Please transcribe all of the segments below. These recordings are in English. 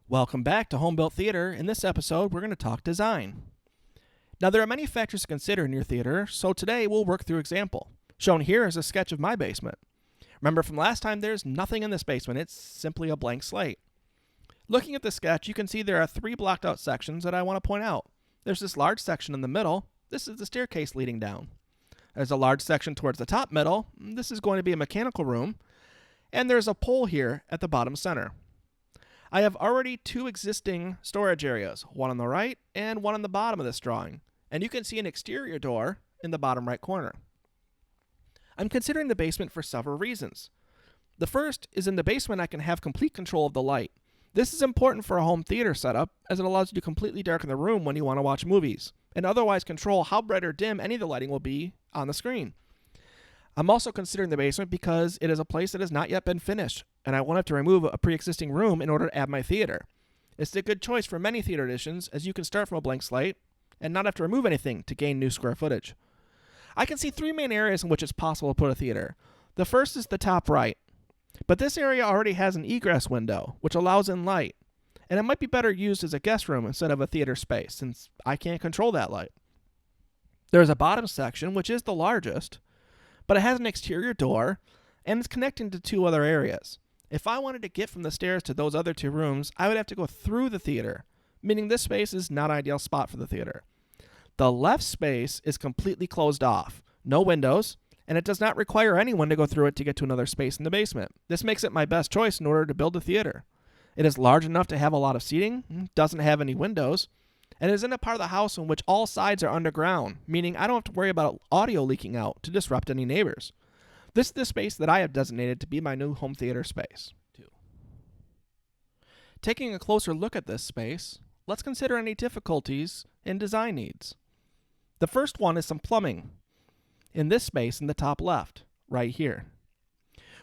Welcome back to Home Built Theater. In this episode, we're going to talk design. Now, there are many factors to consider in your theater, so today we'll work through example. Shown here is a sketch of my basement. Remember from last time, there's nothing in this basement. It's simply a blank slate. Looking at the sketch, you can see there are three blocked out sections that I want to point out. There's this large section in the middle. This is the staircase leading down. There's a large section towards the top middle. This is going to be a mechanical room. And there's a pole here at the bottom center. I have already two existing storage areas, one on the right and one on the bottom of this drawing, and you can see an exterior door in the bottom right corner. I'm considering the basement for several reasons. The first is in the basement I can have complete control of the light. This is important for a home theater setup as it allows you to completely darken the room when you want to watch movies, and otherwise control how bright or dim any of the lighting will be on the screen. I'm also considering the basement because it is a place that has not yet been finished, and I won't have to remove a pre-existing room in order to add my theater. It's a good choice for many theater additions as you can start from a blank slate and not have to remove anything to gain new square footage. I can see three main areas in which it's possible to put a theater. The first is the top right, but this area already has an egress window, which allows in light, and it might be better used as a guest room instead of a theater space since I can't control that light. There's a bottom section, which is the largest, but it has an exterior door, and it's connecting to two other areas. If I wanted to get from the stairs to those other two rooms, I would have to go through the theater, meaning this space is not an ideal spot for the theater. The left space is completely closed off, no windows, and it does not require anyone to go through it to get to another space in the basement. This makes it my best choice in order to build a theater. It is large enough to have a lot of seating, doesn't have any windows, and is in a part of the house in which all sides are underground, meaning I don't have to worry about audio leaking out to disrupt any neighbors. This is the space that I have designated to be my new home theater space. Taking a closer look at this space, let's consider any difficulties in design needs. The first one is some plumbing in this space in the top left, right here.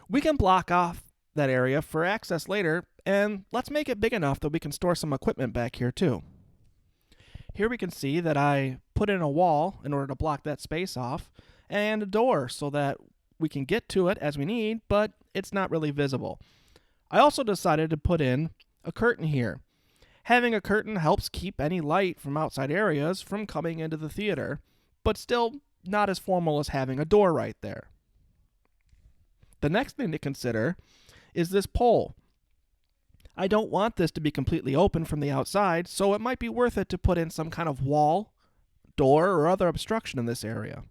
We can block off that area for access later, and let's make it big enough that we can store some equipment back here too. Here we can see that I put in a wall in order to block that space off, and a door so that we can get to it as we need, but it's not really visible. I also decided to put in a curtain here. Having a curtain helps keep any light from outside areas from coming into the theater, but still not as formal as having a door right there. The next thing to consider is this pole. I don't want this to be completely open from the outside, so it might be worth it to put in some kind of wall, door, or other obstruction in this area.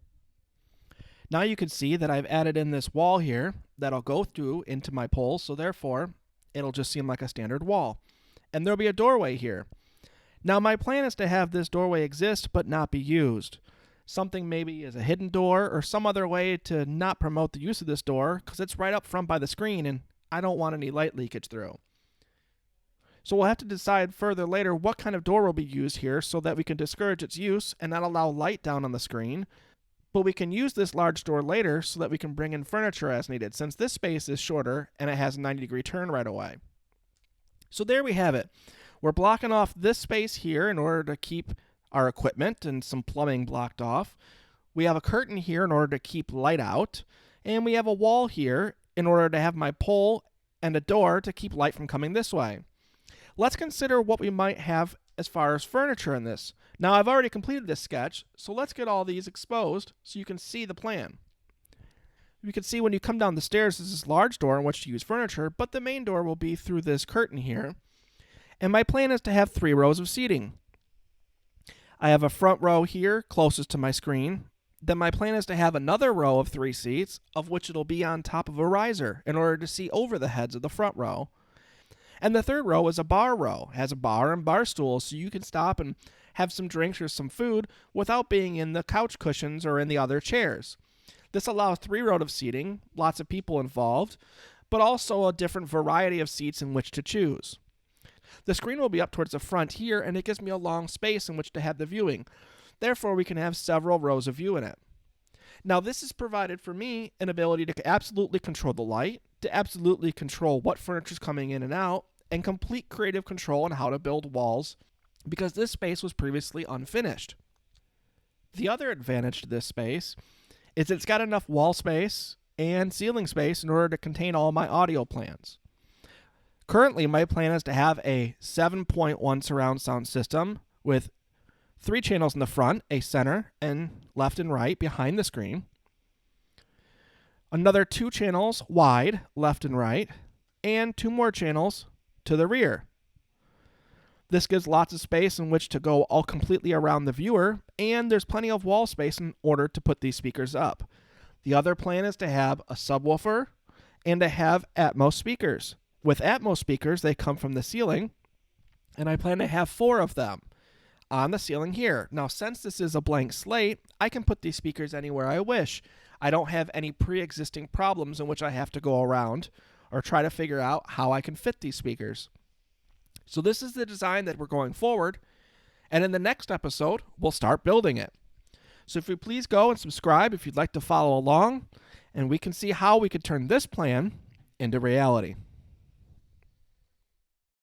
Now you can see that I've added in this wall here that'll go through into my pole, so therefore it'll just seem like a standard wall. And there'll be a doorway here. Now my plan is to have this doorway exist but not be used. Something maybe as a hidden door or some other way to not promote the use of this door because it's right up front by the screen and I don't want any light leakage through. So we'll have to decide further later what kind of door will be used here so that we can discourage its use and not allow light down on the screen. But we can use this large door later so that we can bring in furniture as needed since this space is shorter and it has a 90-degree turn right away. So there we have it. We're blocking off this space here in order to keep our equipment and some plumbing blocked off. We have a curtain here in order to keep light out. And we have a wall here in order to have my pole and a door to keep light from coming this way. Let's consider what we might have as far as furniture in this. Now I've already completed this sketch, so let's get all these exposed so you can see the plan. You can see when you come down the stairs there's this large door in which to use furniture, but the main door will be through this curtain here. And my plan is to have 3 rows of seating. I have a front row here closest to my screen. Then my plan is to have another row of 3 seats, of which it'll be on top of a riser in order to see over the heads of the front row. And the third row is a bar row. It has a bar and bar stools so you can stop and have some drinks or some food without being in the couch cushions or in the other chairs. This allows 3 rows of seating, lots of people involved, but also a different variety of seats in which to choose. The screen will be up towards the front here, and it gives me a long space in which to have the viewing. Therefore, we can have several rows of view in it. Now, this has provided for me an ability to absolutely control the light, to absolutely control what furniture is coming in and out, and complete creative control on how to build walls, because this space was previously unfinished. The other advantage to this space is it's got enough wall space and ceiling space in order to contain all my audio plans. Currently, my plan is to have a 7.1 surround sound system with 3 channels in the front, a center, and left and right behind the screen. Another 2 channels wide, left and right, and 2 more channels to the rear. This gives lots of space in which to go all completely around the viewer, and there's plenty of wall space in order to put these speakers up. The other plan is to have a subwoofer and to have Atmos speakers. With Atmos speakers, they come from the ceiling, and I plan to have 4 of them on the ceiling here. Now, since this is a blank slate, I can put these speakers anywhere I wish. I don't have any pre-existing problems in which I have to go around or try to figure out how I can fit these speakers. So this is the design that we're going forward, and in the next episode, we'll start building it. So if you please go and subscribe if you'd like to follow along, and we can see how we could turn this plan into reality.